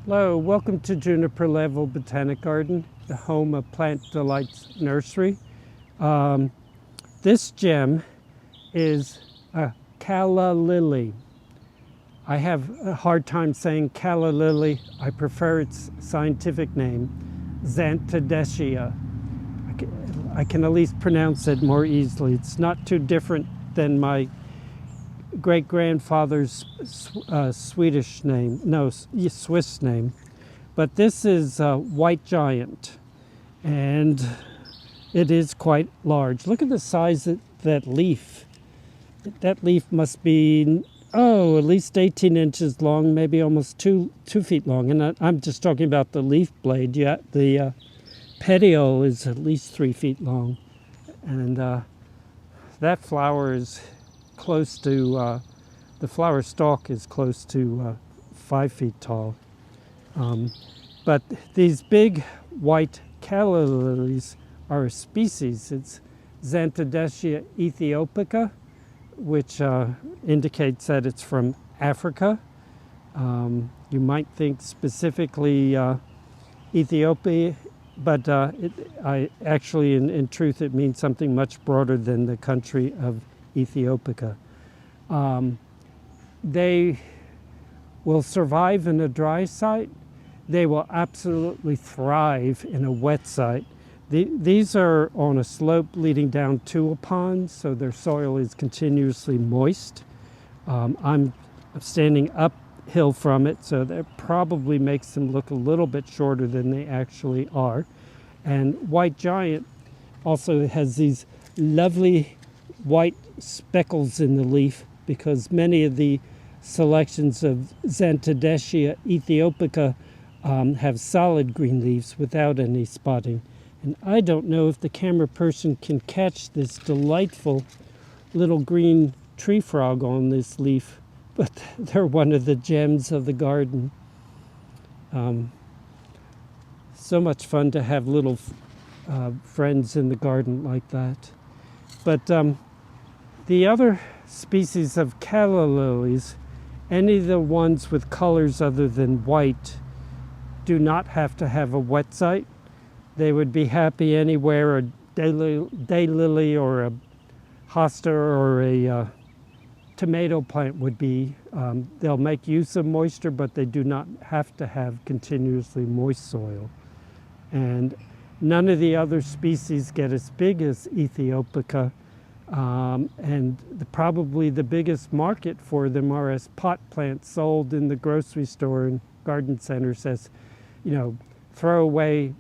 Hello, welcome to Juniper Level Botanic Garden, the home of Plant Delights Nursery. This gem is a Calla lily. I have a hard time saying Calla lily. I prefer its scientific name, Zantedeschia. I can at least pronounce it more easily. It's not too different than my great-grandfather's Swedish name, no, Swiss name. But this is a white giant, and it is quite large. Look at the size of that leaf. That leaf must be, at least 18 inches long, maybe almost 2 feet long. And I'm just talking about the leaf blade. Yeah, the petiole is at least 3 feet long. And that flower is close to, the flower stalk is close to 5 feet tall. But these big white calla lilies are a species. It's Zantedeschia aethiopica, which indicates that it's from Africa. You might think specifically Ethiopia, but actually, in truth, it means something much broader than the country of Ethiopia. They will survive in a dry site. They will absolutely thrive in a wet site. These are on a slope leading down to a pond, so their soil is continuously moist. I'm standing uphill from it, so that probably makes them look a little bit shorter than they actually are. And white giant also has these lovely white speckles in the leaf, because many of the selections of Zantedeschia aethiopica have solid green leaves without any spotting. And I don't know if the camera person can catch this delightful little green tree frog on this leaf, but they're one of the gems of the garden. So much fun to have little friends in the garden like that. But the other species of calla lilies, any of the ones with colors other than white, do not have to have a wet site. They would be happy anywhere a daylily or a hosta or a tomato plant would be. They'll make use of moisture, but they do not have to have continuously moist soil. And none of the other species get as big as Aethiopica. And probably the biggest market for them are as pot plants sold in the grocery store and garden centers as, throwaway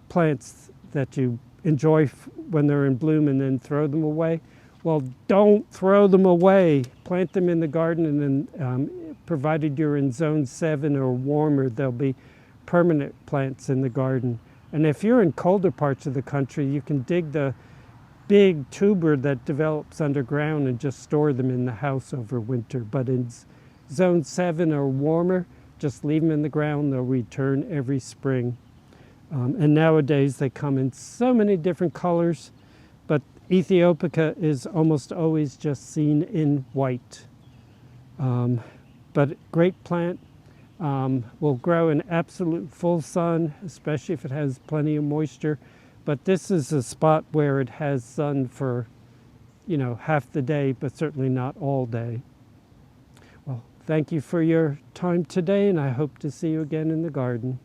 plants that you enjoy when they're in bloom and then throw them away. Well, don't throw them away. Plant them in the garden, and then provided you're in zone 7 or warmer, there'll be permanent plants in the garden. And if you're in colder parts of the country, you can dig the big tuber that develops underground and just store them in the house over winter. But in zone 7 or warmer, just leave them in the ground. They'll return every spring. And nowadays they come in so many different colors, but Aethiopica is almost always just seen in white. But great plant, will grow in absolute full sun, especially if it has plenty of moisture. But this is a spot where it has sun for, half the day, but certainly not all day. Well, thank you for your time today, and I hope to see you again in the garden.